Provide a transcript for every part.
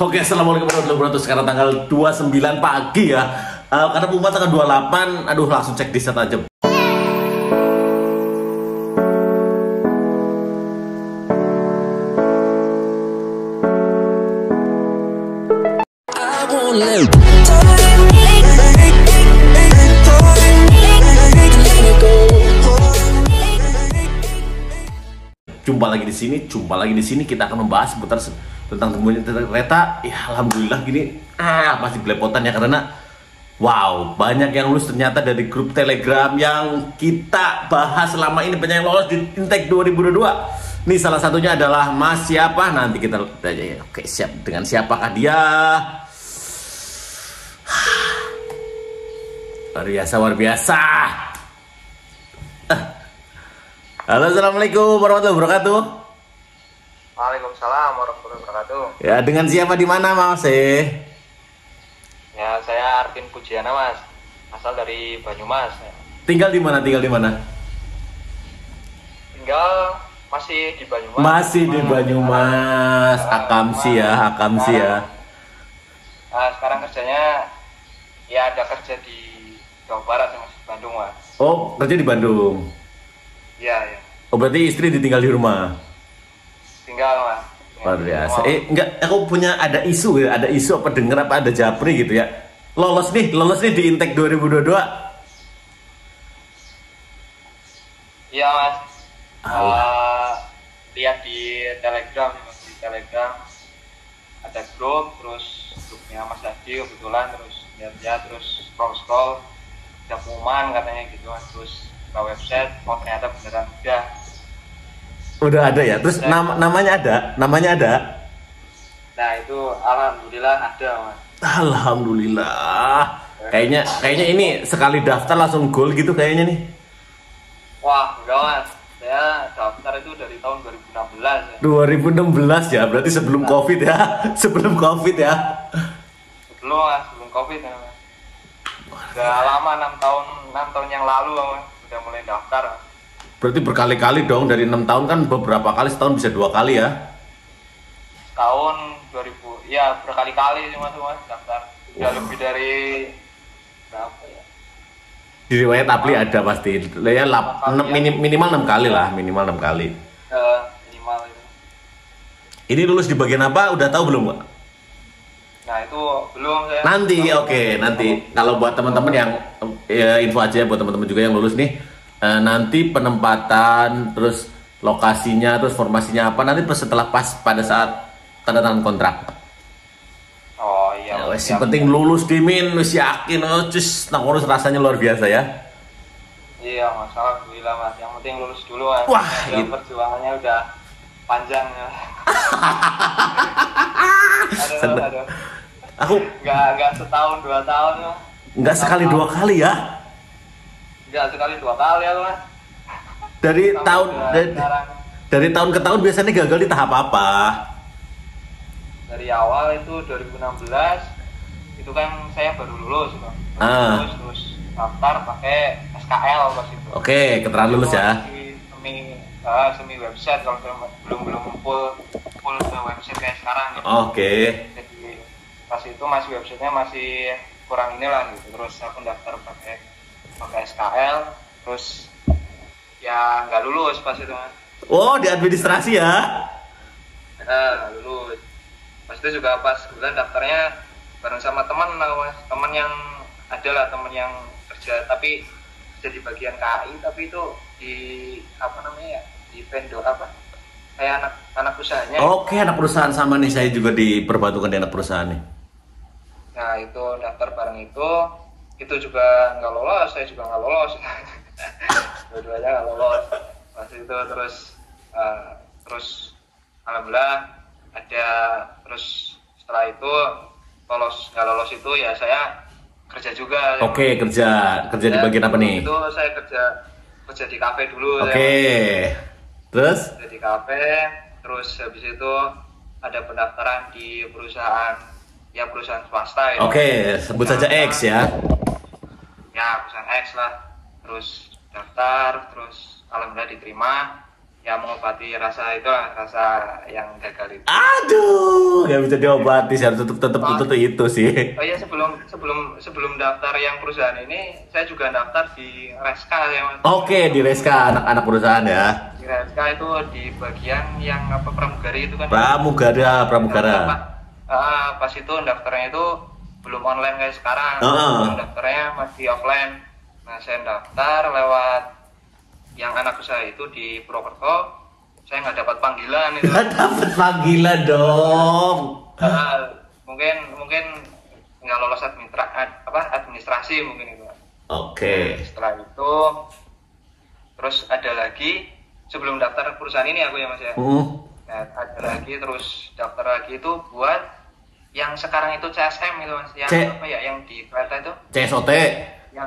Oke, assalamualaikum warahmatullahi wabarakatuh. Sekarang tanggal 29 pagi ya. Karena Puma tanggal 28. Aduh, langsung cek di set aja. Jumpa lagi di sini kita akan membahas seputar tentang temuan kereta. Ya alhamdulillah gini masih belepotan ya, karena wow, banyak yang lulus ternyata dari grup Telegram yang kita bahas selama ini. Banyak yang lolos di Intake 2022. Nih salah satunya adalah Mas siapa? Nanti kita lihat aja ya. Oke, siap. Dengan siapakah dia? Luar biasa. Halo, assalamualaikum warahmatullahi wabarakatuh. Waalaikumsalam warahmatullahi wabarakatuh. Ya, dengan siapa di mana Mas? Ya, saya Arvin Pujiana Mas, asal dari Banyumas. Tinggal di mana? Tinggal masih di Banyumas. Masih di Banyumas. Akamsi ya. Sekarang kerjanya ya ada kerja di Jawa Barat Mas, Bandung Mas. Oh, kerja di Bandung. Iya. Oh, berarti istri ditinggal di rumah. Tinggal Mas. Luar biasa. Enggak, aku punya ada isu ya, apa denger apa ada japri gitu ya. Lolos nih di Intake 2022. Iya Mas. Lihat di Telegram ada grup, terus grupnya Mas Hadi kebetulan, terus lihat terus scroll ada pengumuman katanya gitu Mas, terus ke website, oh ternyata beneran udah ada ya. Terus namanya ada. Nah itu alhamdulillah ada Mas. Alhamdulillah. Kayaknya ini sekali daftar langsung goal gitu kayaknya nih. Wah enggak Mas, saya daftar itu dari tahun 2016 ya. 2016 ya, berarti sebelum Covid ya. Sebelum Mas, sebelum Covid ya Mas. Udah lama, 6 tahun yang lalu Mas, udah mulai daftar. Berarti berkali-kali dong, dari 6 tahun kan beberapa kali, setahun bisa 2 kali ya? Tahun 2000, ya berkali-kali sih Mas daftar. Udah lebih dari berapa ya? Di riwayat Apli ada pasti, ya, minimal 6 kali lah, minimal 6 kali. Minimal itu. Ini lulus di bagian apa? Udah tahu belum, Pak? Nah itu belum saya. Nanti kalau buat teman-teman yang info aja buat teman-teman juga yang lulus nih, nanti penempatan, terus lokasinya, terus formasinya apa nanti setelah pada saat tanda tangan kontrak. Oh iya. Yang penting lulus dimin, wis yakin, ngurus rasanya luar biasa ya. Iya Mas, alhamdulillah Mas. Yang penting lulus dulu Mas. Wah, perjuangannya udah panjang ya. Aduh. Aku nggak setahun 2 tahun Mas. Nggak sekali 2 kali ya. Nggak sekali 2 kali ya Mas. Dari tahun ke tahun biasanya gagal di tahap apa? Dari awal itu 2016 itu kan saya baru lulus Bang. Terus daftar pakai SKL pas itu. Oke, keterangan lulus ya. Semi website, kalau belum full ke website kayak sekarang gitu. Oke. Jadi pas itu masih websitenya masih kurang inilah gitu. Terus aku daftar pakai SKL, terus ya nggak lulus pas itu Mas. Oh, di administrasi ya? Nggak lulus. Pas itu juga pas bulan daftarnya bareng sama teman Mas, teman yang yang kerja tapi jadi bagian KAI, tapi itu di di vendor kayak anak usahanya. Oke, anak perusahaan sama nih, saya juga diperbantukan di anak perusahaan nih. Nah itu daftar bareng itu juga nggak lolos, saya juga nggak lolos. Dua-duanya nggak lolos. Pas itu terus alhamdulillah terus setelah itu nggak lolos itu ya saya kerja juga. Oke, kerja di bagian apa nih? Itu saya kerja di kafe dulu. Oke. Terus? Kerja di kafe, terus habis itu ada pendaftaran di perusahaan swasta. Oke, sebut saja X ya. Ya, perusahaan X lah. Terus daftar, terus alhamdulillah diterima. ya mengobati rasa itulah, rasa yang gagal itu. Aduh, nggak bisa diobati, harus tetap itu sih. Oh iya, sebelum daftar yang perusahaan ini, saya juga daftar di Reska ya Mas. Oke, di Reska, anak-anak perusahaan ya. Di Reska itu di bagian yang apa, pramugari itu kan. Pramugara. Pas itu daftarnya itu belum online kayak sekarang. Daftarnya masih offline. Nah, saya daftar lewat yang anak usaha itu di Purwokerto. Saya nggak dapat panggilan itu. Nggak dapat panggilan dong. Mungkin nggak lolos administrasi mungkin itu. Oke. Setelah itu terus ada lagi sebelum daftar perusahaan ini aku ya Mas ya. Nah, ada lagi terus daftar lagi itu buat yang sekarang itu CSM itu Mas, yang apa ya, yang di kereta itu CSOT, yang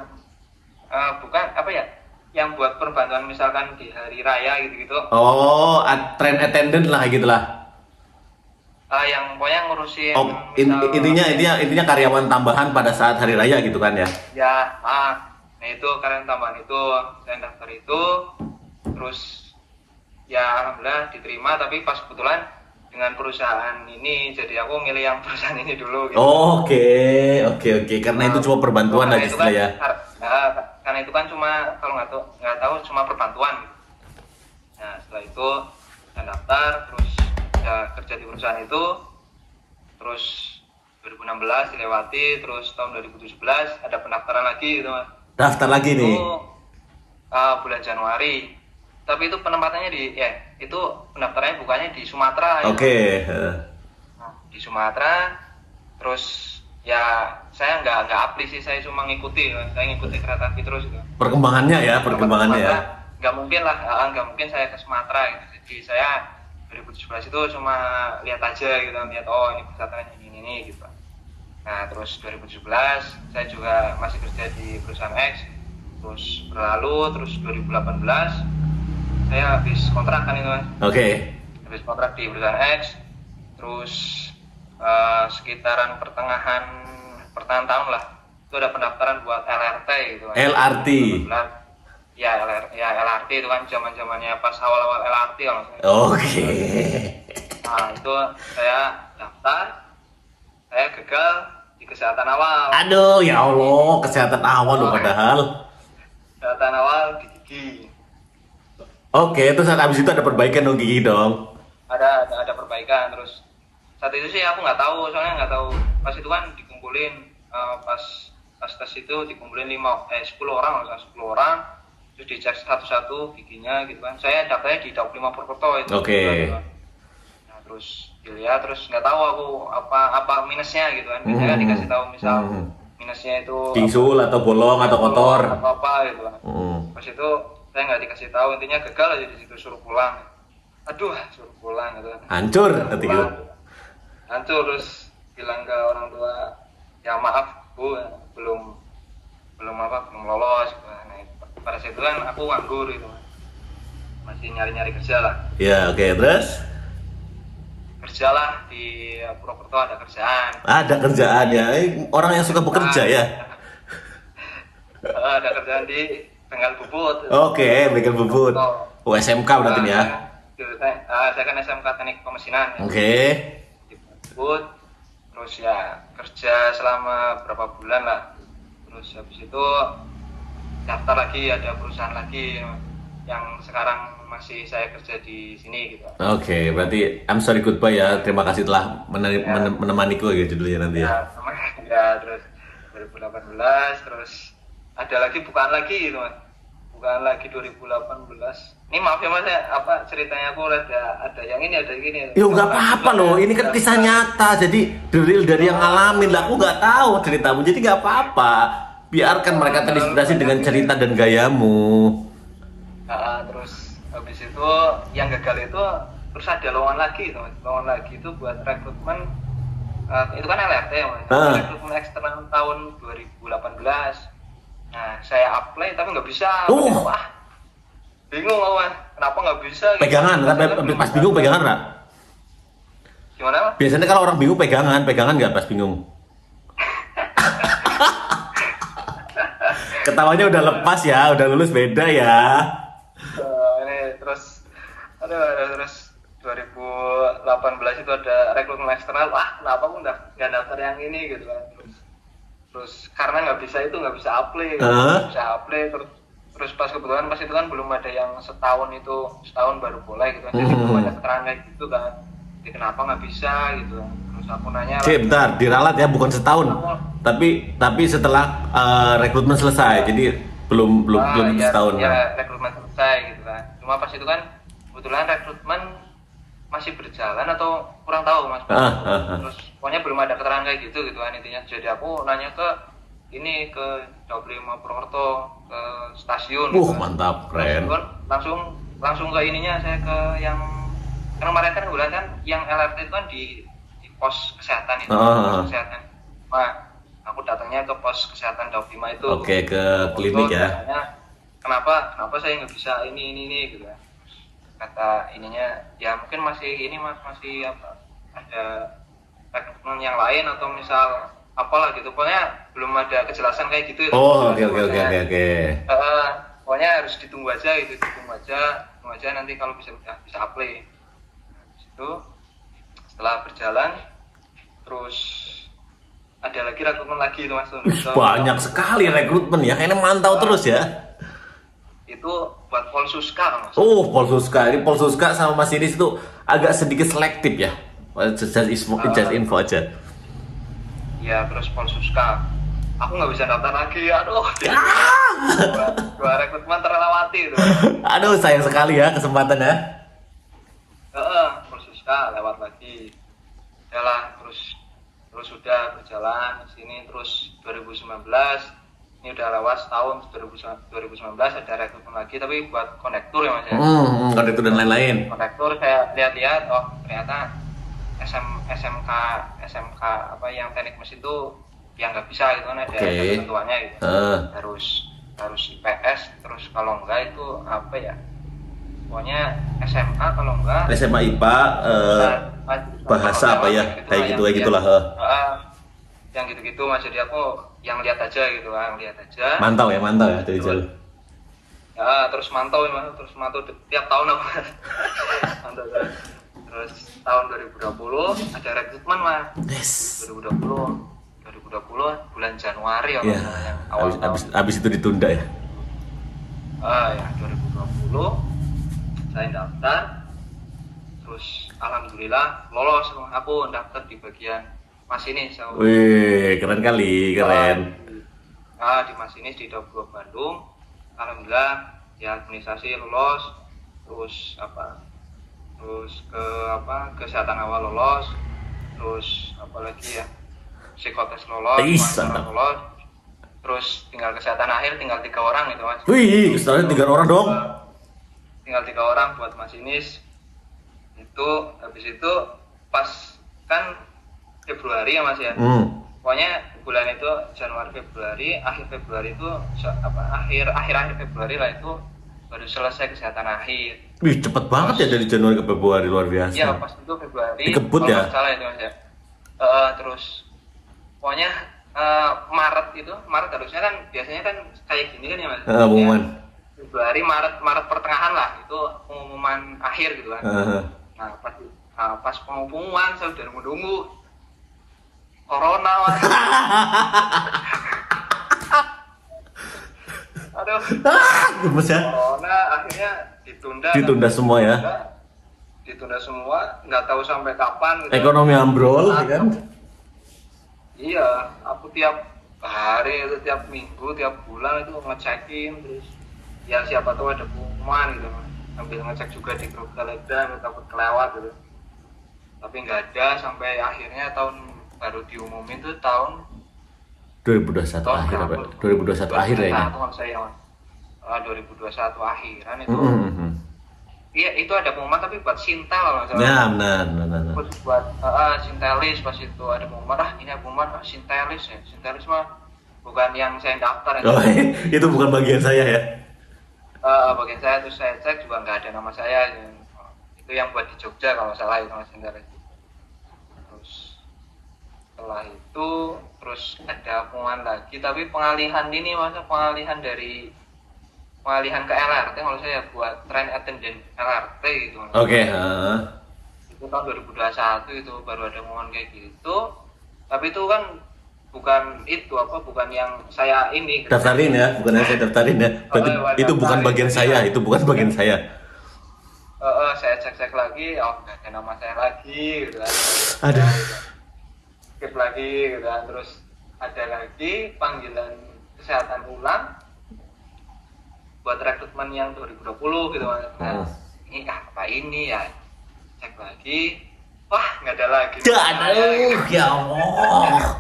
bukan apa ya, yang buat perbantuan misalkan di hari raya gitu-gitu. Oh, train attendant lah gitulah. Yang pokoknya ngurusin intinya karyawan tambahan pada saat hari raya gitu kan ya. Ya, nah itu karyawan tambahan itu saya daftar itu, terus ya alhamdulillah diterima, tapi pas kebetulan dengan perusahaan ini, jadi aku milih yang perusahaan ini dulu gitu. Oke. Karena itu cuma perbantuan aja kan, ya. Karena itu kan cuma, kalau nggak tahu cuma perbantuan gitu. Nah, setelah itu saya daftar, terus ya kerja di perusahaan itu, terus 2016 dilewati, terus tahun 2017 ada pendaftaran lagi gitu Mas. Daftar lagi nih. Itu bulan Januari. Tapi itu penempatannya itu pendaftarannya bukannya di Sumatera. Oke. Nah, di Sumatera, terus ya saya nggak apply sih, saya cuma ngikuti kereta api terus gitu. Perkembangannya ya. Nggak mungkin saya ke Sumatera gitu. Jadi saya 2017 itu cuma lihat aja gitu, lihat ini perusahaan ini gitu. Nah, terus 2017 saya juga masih kerja di perusahaan X. Terus berlalu, terus 2018 saya habis kontrak kan itu Mas. Oke. Habis kontrak di perusahaan X, terus sekitaran pertengahan tahun lah, itu ada pendaftaran buat LRT gitu kan. LRT. LRT itu kan zamannya pas awal-awal LRT kalau saya. Oke. Nah, itu saya daftar, saya gagal di kesehatan awal. Aduh, ya Allah, kesehatan awal loh padahal. Kesehatan awal di gigi. Oke, terus habis itu ada perbaikan dong gigi dong. Ada perbaikan, terus saat itu sih aku nggak tahu, soalnya nggak tahu. Pas itu kan dikumpulin pas tes itu dikumpulin 10 orang, terus dicek satu-satu giginya gitu kan. Saya daftarnya di Daup 5 Purwokerto itu. Oke. Nah, terus dilihat, terus nggak tahu aku apa minusnya gitu kan. Saya dikasih tahu misal minusnya itu bisul atau bolong atau kotor atau apa gitu kan. Pas itu saya nggak dikasih tahu, intinya gagal aja di situ, suruh pulang. Aduh, suruh pulang gitu. Hancur hati gue. Hancur, terus bilang ke orang tua, ya maaf Bu, belum lolos. Nah, pada saat itu kan aku nganggur gitu, masih nyari kerja lah. Ya, oke. Terus kerjalah di Purwokerto, ada kerjaan. Ada kerjaan ya, orang yang suka bekerja ya. Ada kerjaan di Bengkel Bubut. Oke, Bengkel Bubut. SMK berarti ya. Saya kan SMK Teknik Pemesinan. Oke. Di Bubut, terus ya kerja selama berapa bulan lah. Terus habis itu daftar lagi, ada perusahaan lagi yang sekarang masih saya kerja di sini gitu. Oke, berarti I'm sorry goodbye ya. Terima kasih telah menemaniku gitu judulnya nanti ya. Ya, terus 2018, terus ada lagi bukaan lagi gitu Mas. Bukaan lagi 2018. Ini maaf ya Mas, ceritanya aku ada yang ini, ada yang ini. Ya nggak apa-apa loh, ini kan kisah nyata, jadi real dari yang ngalamin lah. Aku nggak tahu ceritamu, jadi nggak apa-apa. Biarkan mereka terinspirasi dengan cerita dan gayamu. Terus habis itu yang gagal itu, terus ada lowongan lagi, lowongan lagi itu buat rekrutmen. Itu kan LRT ya Mas. Rekrutmen eksternal tahun 2018. Nah, saya apply tapi nggak bisa. Wah, bingung Mas. Kenapa nggak bisa? Pegangan, gitu. Pas bingung pegangan nggak? Gimana Mas? Biasanya kalau orang bingung pegangan nggak pas bingung? Ketawanya udah lepas ya, udah lulus beda ya. Ini terus Terus 2018 itu ada rekrutmen eksternal. Wah, kenapa aku nggak daftar yang ini gitu kan. Terus karena nggak bisa apply, terus pas kebetulan pas itu kan belum ada yang setahun baru boleh gitu kan. Jadi belum ada keterangan kayak gitu kan. Jadi kenapa nggak bisa gitu kan. Terus aku nanya. Oke, bentar, diralat ya, bukan setahun. Tapi setelah rekrutmen selesai. Jadi belum setahun. Ya, rekrutmen selesai gitu kan. Cuma pas itu kan kebetulan rekrutmen masih berjalan atau kurang tahu mas. Terus pokoknya belum ada keterangan kayak gitu kan intinya. Jadi aku nanya ke Daup 5 Purwokerto, ke stasiun. Mantap, keren. Langsung ke ininya, saya ke yang kemarin kan bulan kan yang LRT itu kan di pos kesehatan itu. Pos kesehatan. Nah, aku datangnya ke pos kesehatan Daup 5 itu. Oke, ke klinik ya. Kenapa saya nggak bisa ini gitu ya. Kata ininya ya mungkin masih ada rekrutmen yang lain atau misal apalah gitu, pokoknya belum ada kejelasan kayak gitu. Oke. Pokoknya harus ditunggu aja nanti kalau bisa apply. Itu setelah berjalan terus ada lagi rekrutmen lagi itu mas. Banyak sekali rekrutmen ya, kayaknya mantau terus ya. Itu buat Polsuska mas. Polsuska. Ini Polsuska sama masinis itu agak sedikit selektif ya. Just info aja. Ya terus Polsuska. Aku nggak bisa daftar lagi, aduh. Dua rekrutmen terlewati itu. Aduh, sayang sekali ya kesempatannya. Polsuska lewat lagi. Jalan terus sudah berjalan di sini terus 2019. Ini udah lewat setahun, 2019 ada rekrutmen lagi, tapi buat konektur ya mas ya. Konektur dan lain-lain. Konektur saya lihat, oh ternyata SMK apa yang teknik mesin itu yang nggak bisa gitu kan, ada ketentuannya gitu. Harus IPS, terus kalau enggak itu apa ya? Pokoknya SMA, kalau enggak SMA IPA, bahasa apa ya? Kayak gitulah. Yang gitu-gitu mas, jadi aku yang lihat aja gitu kan, mantau ya dari jauh ya, terus mantau tiap tahun aku mantau terus tahun 2020 ada rekrutmen mas. 2020 bulan Januari ya, yang abis itu ditunda ya. Ya 2020 saya daftar, terus alhamdulillah lolos aku daftar di bagian masinis. Wih, keren kali. Di masinis di Daup 2 Bandung. Alhamdulillah ya, administrasi lolos, terus kesehatan awal lolos, terus apalagi ya, psikotes lolos, terus tinggal kesehatan akhir tinggal 3 orang itu mas. Wih, kesehatan 3 orang dong. Tinggal 3 orang buat masinis. Itu habis itu pas kan Februari ya mas ya. Pokoknya bulan itu Januari Februari, akhir Februari itu akhir Februari lah itu baru selesai kesehatan akhir. Wih, cepet banget ya dari Januari ke Februari, luar biasa. Iya, pas itu Februari. Dikebut ya. Salah itu mas ya. Terus pokoknya Maret harusnya kan biasanya kan kayak gini kan ya mas. Pengumuman. Februari, Maret pertengahan lah itu pengumuman akhir gitu kan. Nah pas pengumuman saya udah nunggu Corona mas. Aduh. Gemes ya. Corona akhirnya ditunda semua ya. Ditunda semua, nggak tahu sampai kapan gitu. Ekonomi ambrol ya kan. Iya, aku tiap hari itu, tiap minggu, tiap bulan itu ngecekin, terus ya siapa tahu ada pengumuman gitu mas. Sambil ngecek juga di grup Telegram, takut kelewat gitu. Tapi nggak ada, sampai akhirnya baru diumumin tuh tahun 2021 akhir apa? 2021 akhir ya. 2021 akhiran itu. Iya, itu ada pengumuman tapi buat Sintel kalau nggak salah. Ya, benar. Buat Sintelis pas itu ada pengumuman, ini pengumuman Sintelis ya. Sintelis mah bukan yang saya daftar. Itu bukan bagian saya ya. Bagian saya, terus saya cek juga nggak ada nama saya. Itu yang buat di Jogja kalau salah itu mas Sintelis. Setelah itu terus ada pengumuman lagi, tapi pengalihan ini masa pengalihan dari pengalihan ke LRT kalau saya buat train attendant LRT gitu. Oke. Itu tahun 2021 itu baru ada momen kayak gitu. Tapi itu kan bukan yang saya ini daftarin ya, bukan yang saya daftarin ya. Berarti itu bukan bagian saya, itu bukan bagian saya. Saya cek lagi, nggak ada nama saya lagi gitu kan. Aduh. Skip lagi gitu kan. Terus ada lagi panggilan kesehatan ulang buat rekrutmen yang 2020 gitu kan. Nah, ini apa ini ya, cek lagi, wah nggak ada lagi. Aduh, ya Allah.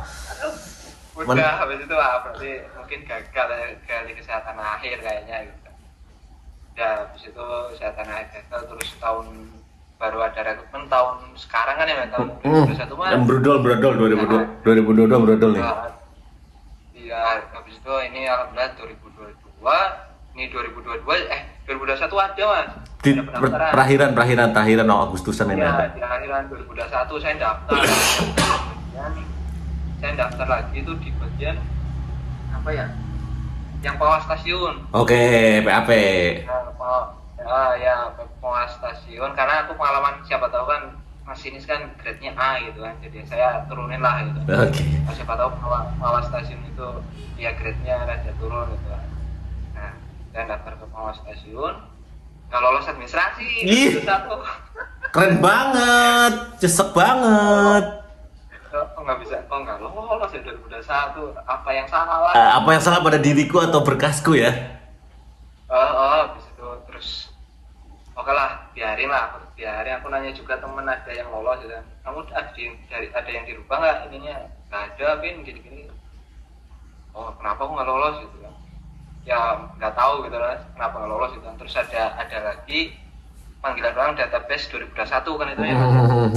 Udah habis itu berarti mungkin gagal kali kesehatan akhir kayaknya gitu. Udah habis itu kesehatan akhir gagal, terus tahun baru ada rekrutmen tahun sekarang kan ya, tahun 2021 mah. Yang brodol 2022 brodol nih. Iya, habis itu ini alhamdulillah 2022, ini 2021 ada Mas. Di perahiran Agustusan ini ya, ada. di akhiran 2021 saya daftar. Saya daftar lagi itu di bagian apa ya? Yang pengawas stasiun. Oke, PAP. Ya, pengawas stasiun karena aku pengalaman siapa tahu kan masinis kan grade-nya A gitu kan. Jadi saya turunin lah gitu. Oke. Siapa tahu pengawas stasiun itu ya grade-nya rada turun gitu kan. Nah, saya daftar ke pengawas stasiun. Nggak lolos administrasi. Ih, keren banget, cesek banget. Nggak lolos ya 2021. Apa yang salah? Apa yang salah pada diriku atau berkasku ya? Habis itu terus oke lah, biarin. Aku nanya juga temen ada yang lolos gitu kan. Kamu ada yang dirubah nggak ininya? Nggak ada, Pin, gini-gini. Oh, kenapa aku nggak lolos gitu kan? Ya nggak tahu gitu lah, kenapa nggak lolos gitu kan. Terus ada lagi panggilan ulang database 2021 kan itu ya.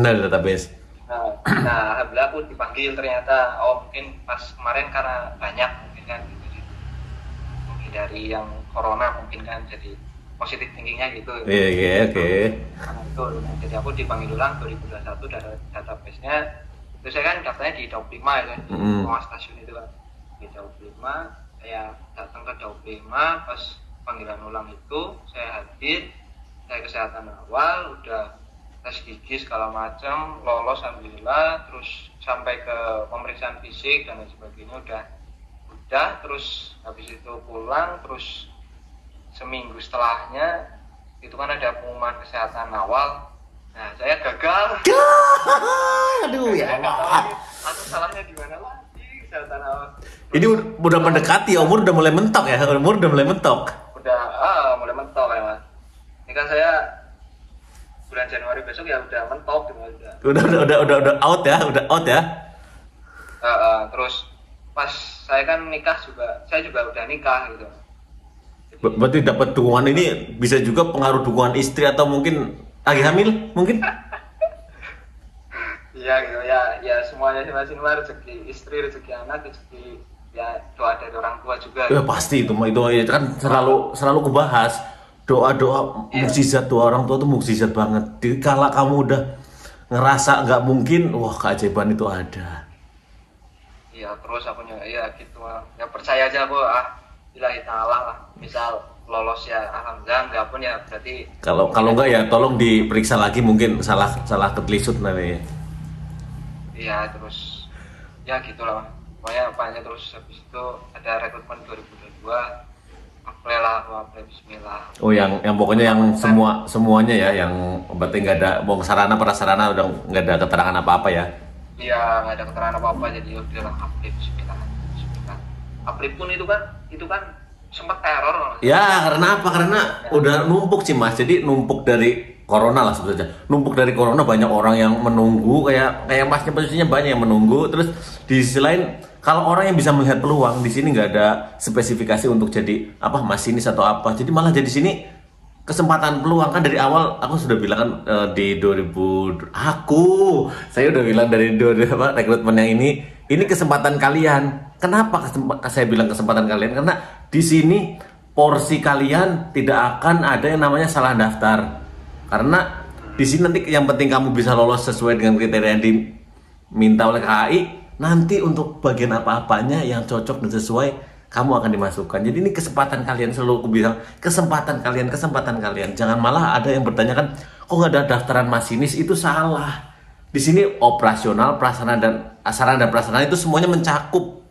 Nah, database. Nah, alhamdulillah aku dipanggil ternyata. Mungkin pas kemarin karena banyak mungkin kan gitu. Mungkin dari yang corona mungkin kan jadi positif thinkingnya gitu. Iya, oke. Nah, jadi aku dipanggil ulang 2021 dari database-nya. Terus saya kan daftarnya di Daup 5 ya kan, di pengawas stasiun itu kan. Di Daup 5, saya datang ke Daup 5, pas panggilan ulang itu saya hadir, saya kesehatan awal, udah tes gigi segala macam, lolos alhamdulillah, terus sampai ke pemeriksaan fisik dan lain sebagainya udah, terus habis itu pulang, terus seminggu setelahnya itu kan ada pengumuman kesehatan awal. Nah, saya gagal. Aduh ya Allah. Atau salahnya di mana lagi kesehatan awal? Ini udah mendekati, umur udah mulai mentok ya, Udah mulai mentok ya Mas. Ini kan saya bulan Januari besok ya udah mentok gitu udah out ya. Terus pas saya kan nikah saya juga udah nikah gitu. Berarti dapat dukungan ini bisa juga pengaruh dukungan istri atau mungkin lagi hamil mungkin? Iya gitu ya semuanya masing-masing lah, rezeki istri, rezeki anak, rezeki ya doa dari orang tua juga. Ya pasti itu kan selalu kebahas. Doa mukjizat doa orang tua tuh mukjizat banget. Kalau kamu udah ngerasa nggak mungkin, wah keajaiban itu ada. Iya, terus aku ya gitu ya percaya aja aku billahi ta'ala lah. Misal lolos ya alhamdulillah, enggak pun ya berarti. Kalau enggak ya tolong diperiksa lagi, mungkin salah ketelisut nanti. Iya, terus ya gitulah. Pokoknya terus habis itu ada rekrutmen 2022. Apply bismillah. Oh, yang pokoknya yang semuanya ya, yang berarti nggak ada sarana prasarana, udah nggak ada keterangan apa-apa ya? Iya, nggak ada keterangan apa-apa, jadi udah apply bismillah. Apply pun itu kan sempat error. Ya, karena apa? Karena udah numpuk sih Mas. Jadi numpuk dari corona lah sebetulnya. Numpuk dari corona, banyak orang yang menunggu, kayak Masnya posisinya banyak yang menunggu. Terus di sisi lain, kalau orang yang bisa melihat peluang, di sini nggak ada spesifikasi untuk jadi masinis atau apa. Jadi malah jadi sini kesempatan peluang kan dari awal aku sudah bilang kan saya udah bilang dari rekrutmen yang ini kesempatan kalian. Kenapa saya bilang kesempatan kalian? Karena di sini porsi kalian tidak akan ada yang namanya salah daftar. Karena di sini nanti yang penting kamu bisa lolos sesuai dengan kriteria yang diminta oleh KAI. Nanti untuk bagian apa-apanya yang cocok dan sesuai kamu akan dimasukkan. Jadi ini kesempatan kalian, selalu aku bilang, kesempatan kalian. Jangan malah ada yang bertanyakan, kok nggak ada daftaran masinis? Itu salah. Di sini operasional, prasarana dan sarana dan prasarana itu semuanya mencakup.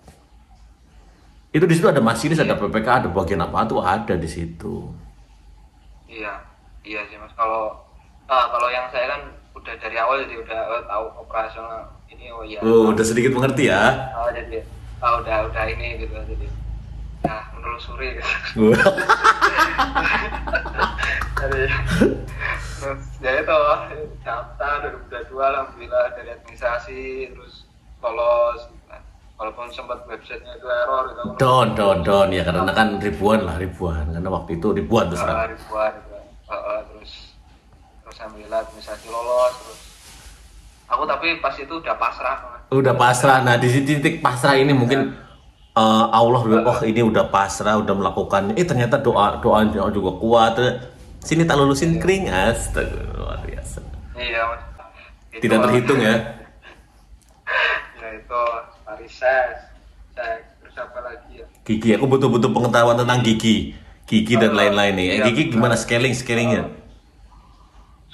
Itu di situ ada masinis, ada PPK, ada bagian apa tuh ada di situ. Iya, iya sih Mas. Kalau yang saya kan udah dari awal jadi udah tahu operasional ini. Oh iya. Udah sedikit mengerti ya. Jadi udah ini gitu jadi. Nah, menelusuri gitu. Jadi terus ya itu daftar 2022 alhamdulillah dari administrasi terus lolos. Walaupun sempat websitenya itu error gitu. Don ya karena kan ribuan karena waktu itu ribuan terus kan. Ribuan gitu. Terus alhamdulillah administrasi lolos terus. Aku tapi pas itu udah pasrah. Nah di titik pasrah ini mungkin Allah ini udah pasrah, udah melakukannya. Ternyata doa juga kuat. Sini tak lulusin kering, astaga luar biasa. Iya Mas. Tidak terhitung ya. Ya itu Parises, terus apa lagi ya? Gigi, aku butuh pengetahuan tentang gigi dan lain-lain nih. Gigi gimana scalingnya?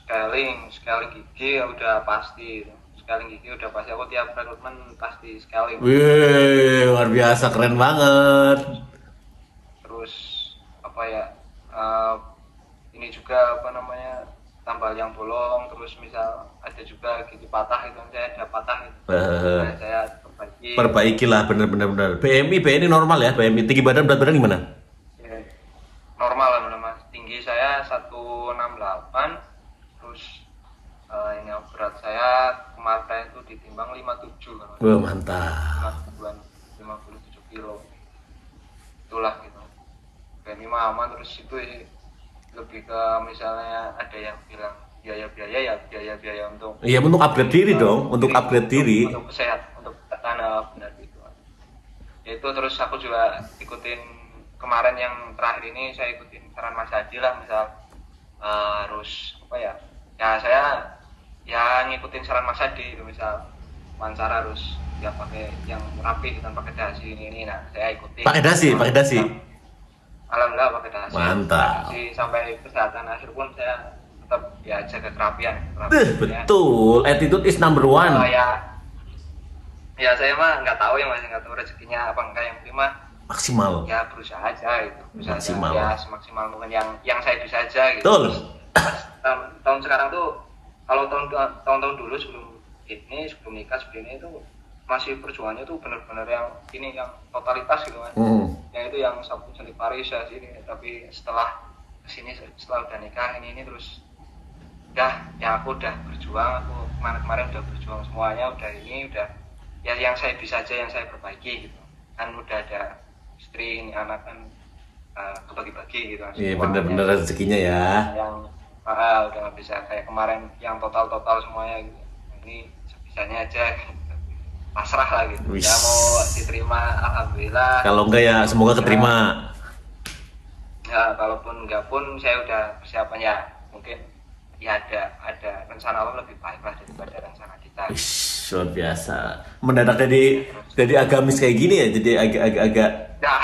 Scaling gigi ya udah pasti. Scaling gigi udah pasti, aku tiap rekrutmen pasti scaling. Wih, luar biasa, keren banget. Terus apa ya? Ini juga apa namanya? Tambal yang bolong, terus misal ada juga gigi patah itu, saya ada patah itu. Nah, saya perbaikilah bener. BMI normal ya, BMI tinggi badan berat badan gimana? Ya, normal lah Mas. Tinggi saya 168, terus ini berat saya kemarin itu ditimbang 57 kan. Wah, mantap. 57 kilo. Itulah gitu. BMI mah aman, terus itu lebih ke misalnya ada yang bilang biaya untuk untuk upgrade diri dong, untuk upgrade diri. Untuk kesehatan, untuk tanah benar gitu. Itu terus aku juga ikutin kemarin yang terakhir ini saya ikutin saran Mas Adi lah misal harus apa ya saya ya ngikutin saran Mas Adi itu misal wawancara harus ya pakai yang rapi dan pakai dasi ini nah saya ikutin pakai dasi alhamdulillah pakai dasi mantap sampai kesehatan akhir pun saya tetap ya jaga kerapian betul ya. Attitude is number one. Ya saya mah nggak tahu ya Mas, nggak tahu rezekinya apa enggak, yang prima maksimal ya berusaha aja gitu, maksimal ya semaksimal mungkin yang saya bisa aja gitu. Betul. Tahun sekarang tuh kalau tahun dulu sebelum nikah sebelum ini itu masih perjuangannya tuh benar-benar yang ini yang totalitas gitu kan. Yang itu yang Sabtu Cantik Paris ya sini, tapi setelah kesini setelah udah nikah ini terus ya aku udah berjuang, aku kemarin udah berjuang semuanya, udah ya yang saya bisa aja yang saya perbaiki gitu kan, udah ada istri ini anak kan kebagi-bagi gitu. Iya bener-bener rezekinya ya yang udah nggak bisa kayak kemarin yang total semuanya gitu. Ini sebisanya aja gitu. Pasrah lah gitu. Wish. Ya mau diterima alhamdulillah, kalau enggak ya semoga keterima ya kalaupun enggak pun saya udah persiapan ya mungkin ya ada rencana Allah lebih baik lah daripada rencana kita. Luar biasa. Mendadak jadi agamis kayak gini ya, jadi agak. Ya.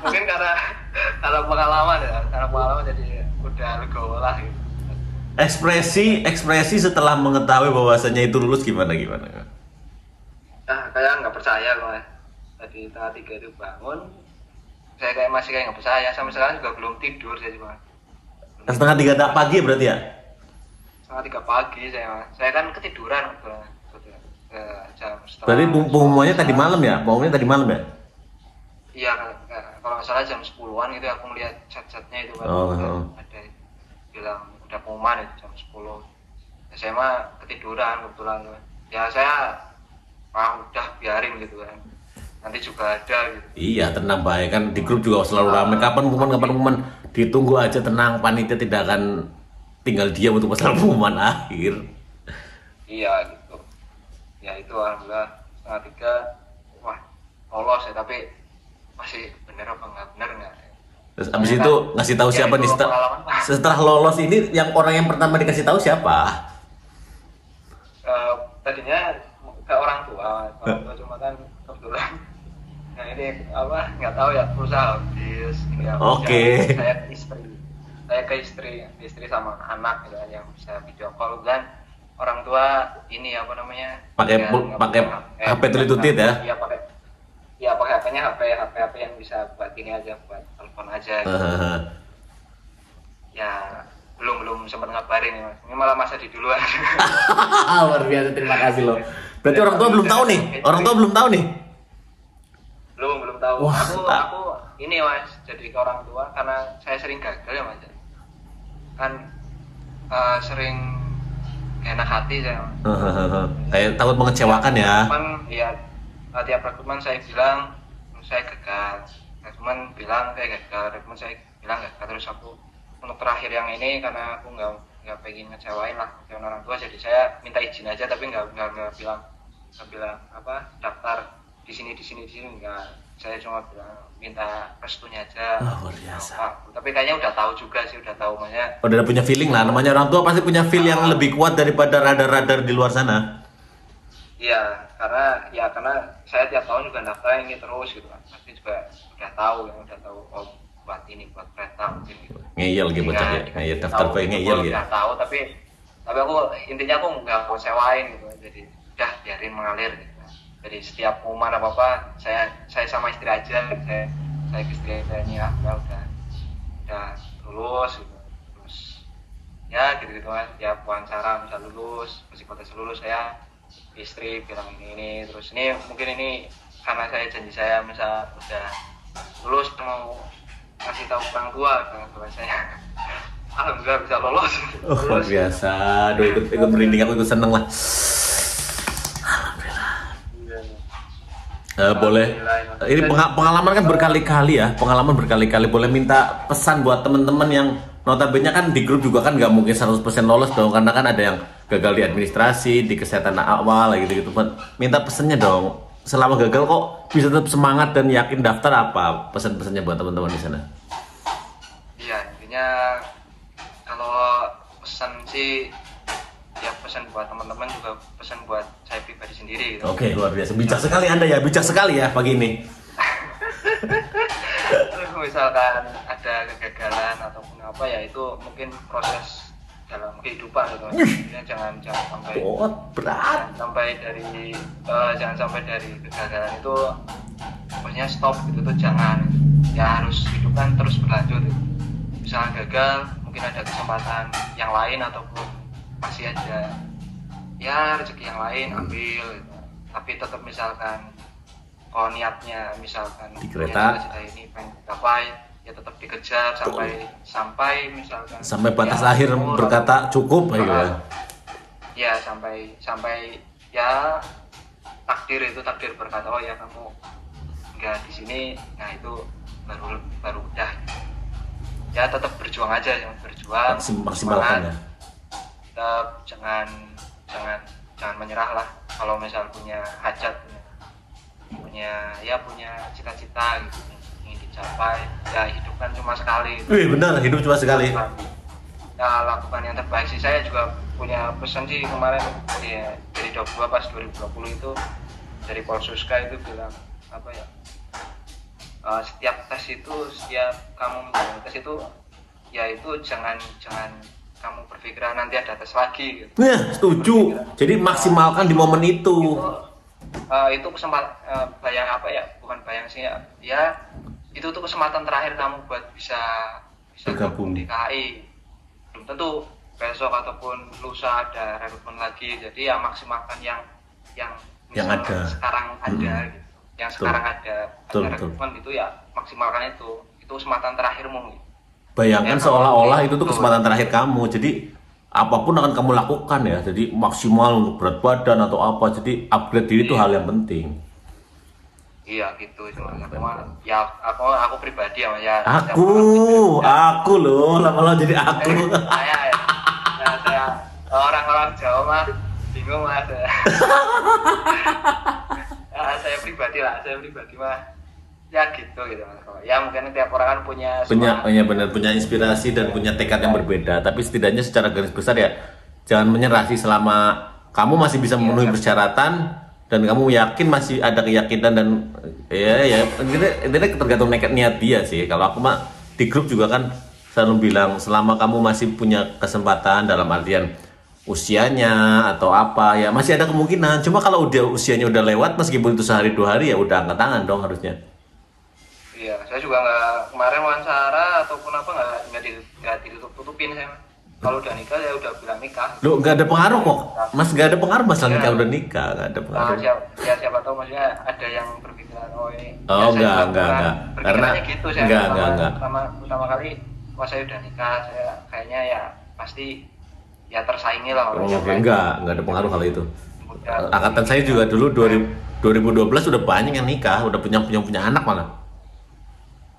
Mungkin karena pengalaman jadi udah legowo lah gitu. Ekspresi setelah mengetahui bahwasannya itu lulus gimana? Kayak nggak percaya loh ya. Tadi tengah 3 itu bangun, saya masih nggak percaya, sampai sekarang juga belum tidur saya cuma. Setengah 3 pagi berarti ya? Setengah 3 pagi saya kan ketiduran jam setengah. Berarti pengumumannya tadi malam ya? Iya, kalau nggak salah jam 10-an itu aku melihat chat-chatnya itu kan. Ada bilang udah pengumuman itu jam 10. Saya mah ketiduran kebetulan. Ya saya udah biarin gitu kan. Nanti juga ada gitu. Iya, tenang baik kan di grup juga selalu ramai. Kapan pengumuman? Ditunggu aja, tenang, panitia tidak akan tinggal diam untuk masalah pengumuman akhir. Iya gitu. Ya itu alhamdulillah setengah 3 wah lolos ya, tapi masih bener apa enggak. Terus abis itu ngasih tahu siapa nih setelah lolos ini, yang orang yang pertama dikasih tahu siapa? Tadinya ke orang tua cuma kan kebetulan Nah ini apa nggak tahu ya, pulsa habis ini ya. Oke. Saya ke istri sama anak gitu kan, yang bisa video call kan. Orang tua ini apa namanya, pakai HP tulit-tulit ya. Iya pakai HP-nya HP yang bisa buat ini aja, buat telepon aja gitu. Ya belum sempat ngabarin nih Mas, ini malah masa di duluan. Luar biasa, terima kasih loh. Berarti orang tua belum tahu nih, belum tahu. Wah, aku ini Mas, jadi ke orang tua karena saya sering gagal ya Mas, kan sering gak enak hati saya. Kayak takut mengecewakan ya. Iya, tiap rekrutmen saya bilang saya gagal, rekrutmen bilang saya gagal, rekrutmen saya bilang gagal, terus aku untuk terakhir yang ini karena aku nggak pengen ngecewain lah orang tua, jadi saya minta izin aja tapi nggak bilang apa daftar di sini enggak. Saya cuma bilang minta restunya aja. Luar biasa. Tapi kayaknya udah tahu juga sih, udah tahu makanya. Udah punya feeling lah, namanya orang tua pasti punya feel yang lebih kuat daripada radar-radar di luar sana. Iya, karena saya tiap tahun juga daftar ini terus gitu kan. Pasti juga udah tahu oh buat ini, buat kereta mungkin gitu. Ngeyel gitu bocah ya. Ngeyel daftar pe ngeyel ya. Udah tahu tapi aku intinya aku nggak mau sewain gitu. Jadi udah biarin mengalir gitu. Jadi setiap pengumuman apa saya sama istri aja gitu. Saya ke istri saya ini udah lulus gitu. Terus ya gitu kan, ya wawancara bisa lulus, psikotes lulus, saya istri bilang ini terus ini mungkin ini karena saya janji saya misal udah lulus mau kasih tahu orang tua saya. Alhamdulillah bisa lolos. Luar biasa. Aduh, ikut merinding, aku ikut seneng lah. Boleh. Ini pengalaman kan berkali-kali ya. Boleh minta pesan buat teman-teman yang notabene kan di grup juga kan nggak mungkin 100% lolos dong, karena kan ada yang gagal di administrasi, di kesehatan awal gitu. Minta pesannya dong. Selama gagal kok bisa tetap semangat dan yakin daftar, apa pesan-pesannya buat teman-teman di sana? Iya, intinya kalau pesan sih ya pesan buat teman-teman juga pesan buat saya pribadi sendiri gitu. Oke, luar biasa. Bijak sekali Anda ya, bijak sekali ya pagi ini. Misalkan ada kegagalan ataupun apa ya, itu mungkin proses dalam kehidupan gitu. Jangan sampai berat. Jangan sampai dari kegagalan itu pokoknya stop gitu tuh, jangan. Ya harus hidup kan terus berlanjut gitu. Misalkan gagal, mungkin ada kesempatan yang lain ataupun masih ada ya rezeki yang lain, ambil gitu. Tapi tetap misalkan kalau niatnya misalkan di kereta ini pengen capai, ya tetap dikejar sampai misalkan sampai batas akhir berkata cukup gitu ya. Ya sampai ya takdir berkata oh ya kamu enggak di sini, nah itu baru udah. Ya tetap berjuang aja, maksimalkan ya. Tetap jangan menyerah lah. Kalau misal punya hajat, punya cita-cita gitu ingin dicapai, ya hidup kan cuma sekali. Benar, hidup cuma sekali. Ya lakukan yang terbaik sih. Saya juga punya pesan sih kemarin dari Dok 2 pas 2020 itu, dari Polsuska itu bilang apa ya, setiap kamu menjalani tes itu ya itu jangan kamu berpikiran nanti ada tes lagi gitu. Setuju. Jadi maksimalkan di momen itu. Itu kesempatan bukan bayang sih ya, itu tuh kesempatan terakhir kamu buat bisa bergabung di KAI. Belum tentu besok ataupun lusa ada rekrutmen lagi, jadi ya maksimalkan yang ada sekarang ada gitu. Yang sekarang ada rekrutmen itu ya maksimalkan itu kesempatan terakhirmu gitu. Bayangkan seolah-olah itu tuh kesempatan terakhir kamu, jadi apapun akan kamu lakukan ya, jadi maksimal untuk berat badan atau apa, jadi upgrade diri itu hal yang penting. Iya gitu, ya aku pribadi ya. Aku loh, lama-lama jadi aku. Saya orang-orang Jawa mah bingung mas. Saya pribadi mah ya gitu ya, mungkin tiap orang kan punya inspirasi dan punya tekad yang berbeda, tapi setidaknya secara garis besar ya jangan menyerah sih, selama kamu masih bisa memenuhi persyaratan dan kamu yakin masih ada keyakinan dan ya intinya tergantung nekat niat dia sih. Kalau aku mah di grup juga kan selalu bilang selama kamu masih punya kesempatan dalam artian usianya atau apa ya masih ada kemungkinan. Cuma kalau udah usianya udah lewat meskipun itu sehari 2 hari ya udah angkat tangan dong harusnya. Iya, saya juga nggak kemarin wawancara ataupun apa nggak ditutup-tutupin saya. Kalau udah nikah ya udah bilang nikah. Loh, nggak ada pengaruh kok, Mas, nggak ada pengaruh masalah nikah udah nikah, nggak ada pengaruh. Siapa tahu maksudnya ada yang berpikiran ini. Oh, ya, enggak. Karena gitu saya enggak. Pertama kali pas saya udah nikah, saya kayaknya ya pasti ya tersaingi lah Oh, orang yang enggak ada pengaruh kalau itu. Angkatan saya juga dulu 2012 udah banyak yang nikah, udah punya anak malah.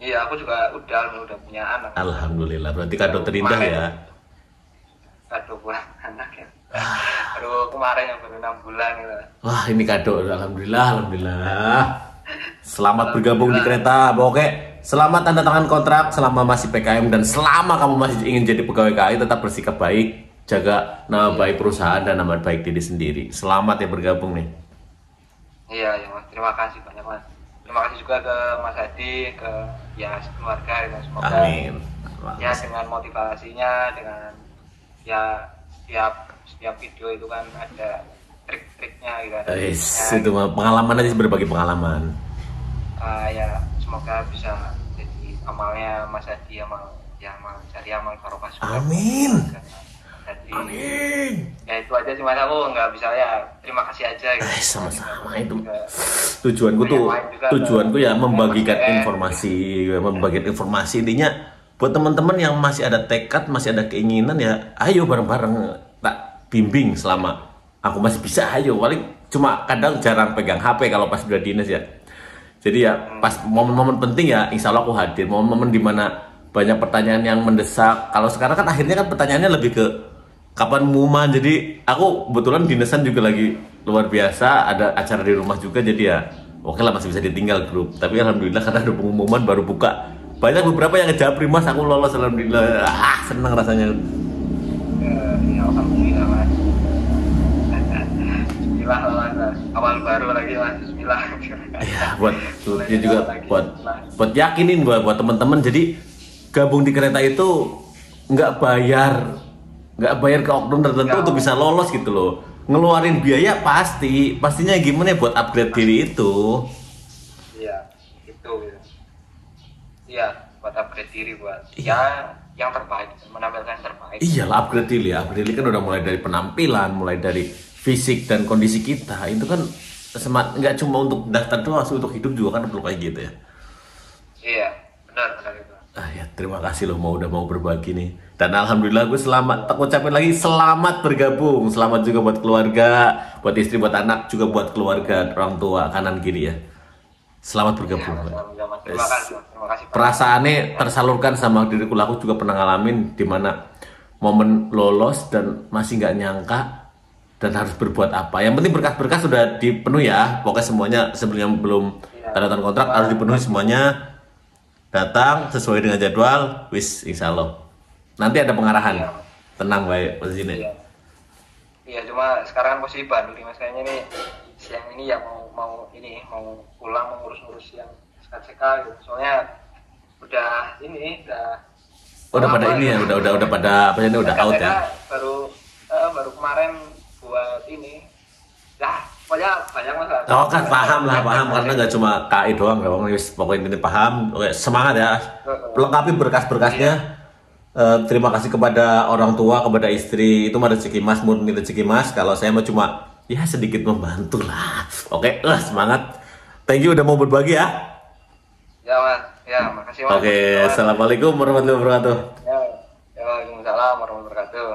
Iya, aku juga udah punya anak. Alhamdulillah, berarti kado terindah ya. Kado buat anak ya. Aduh, kemarin yang baru 6 bulan gitu. Wah, ini kado, alhamdulillah. Selamat bergabung di kereta, oke. Selamat tanda tangan kontrak selama masih PKM dan selama kamu masih ingin jadi pegawai KAI tetap bersikap baik, jaga nama baik perusahaan dan nama baik diri sendiri. Selamat ya bergabung nih. Iya, Mas. Terima kasih banyak, Mas. Terima kasih juga ke Mas Hadi, ke ya keluarga dan semoga Amin. ya dengan motivasinya, dengan ya setiap video itu kan ada trik-triknya gitu. Itu mah pengalaman aja, berbagi pengalaman. Ya semoga bisa jadi amalnya Mas Hadi, amal cari amal barokah juga. Amin. Jadi, Amin. ya itu aja sih Mas, aku nggak bisa ya terima kasih aja gitu. Sama-sama itu. Tujuanku ya membagikan informasi intinya buat teman-teman yang masih ada tekad, masih ada keinginan ya, ayo bareng-bareng tak bimbing selama aku masih bisa. Ayo, paling cuma kadang jarang pegang HP kalau pas udah dinas ya. Jadi ya pas momen-momen penting ya insya Allah aku hadir. Momen-momen dimana banyak pertanyaan yang mendesak. Kalau sekarang kan akhirnya kan pertanyaannya lebih ke kapan pengumuman. Jadi aku kebetulan dinasan juga lagi luar biasa, ada acara di rumah juga, jadi ya oke lah masih bisa ditinggal grup. Tapi alhamdulillah karena ada pengumuman baru buka, banyak beberapa yang ngejawab, Mas aku lolos, alhamdulillah. Senang rasanya. Ya alhamdulillah Mas. Bismillah Mas. Awal baru lagi Mas. Bismillah. Ya buat yakinin buat teman-teman. Jadi gabung di kereta itu nggak bayar ke oknum tertentu untuk bisa lolos gitu loh. Ngeluarin biaya pastinya gimana ya buat upgrade diri itu. Iya, itu gitu. Iya, buat upgrade diri buat ya yang terbaik, menampilkan yang terbaik. Iyalah, upgrade diri kan udah mulai dari penampilan, mulai dari fisik dan kondisi kita. Itu kan nggak cuma untuk daftar doang, untuk hidup juga kan perlu kayak gitu ya. Iya, benar itu. Ya terima kasih loh udah mau berbagi nih. Dan alhamdulillah gue selamat, tak ucapin lagi selamat bergabung. Selamat juga buat keluarga, buat istri, buat anak, juga buat keluarga, orang tua, kanan kiri ya. Selamat bergabung. Terima kasih. Perasaannya tersalurkan sama diriku, aku juga pernah ngalamin dimana momen lolos dan masih nggak nyangka dan harus berbuat apa. Yang penting berkas-berkas sudah dipenuhi ya. Pokoknya semuanya sebelum tanda tangan kontrak harus dipenuhi semuanya. Datang sesuai dengan jadwal, insya Allah. Nanti ada pengarahan. Iya. Tenang baik posisi ini. Iya, cuma sekarang posisi Bandung nih Mas, kayaknya nih siang ini ya mau pulang mengurus-urus yang SKCK gitu. Soalnya udah pada ini ya, udah pada apa ini udah out ya. Baru kemarin buat ini. Dah, pokoknya banyak Mas. Oh kan paham karena nggak cuma KI doang, pokoknya ini paham. Oke, semangat ya. Pelengkapi berkas-berkasnya. Terima kasih kepada orang tua, kepada istri, itu mah rezeki Mas, murni rezeki Mas. Kalau saya mah cuma ya sedikit membantu lah. Oke, semangat. Thank you udah mau berbagi ya. Ya Mas, ya makasih Mas. Oke, assalamualaikum warahmatullahi wabarakatuh. Ya, waalaikumsalam warahmatullahi wabarakatuh.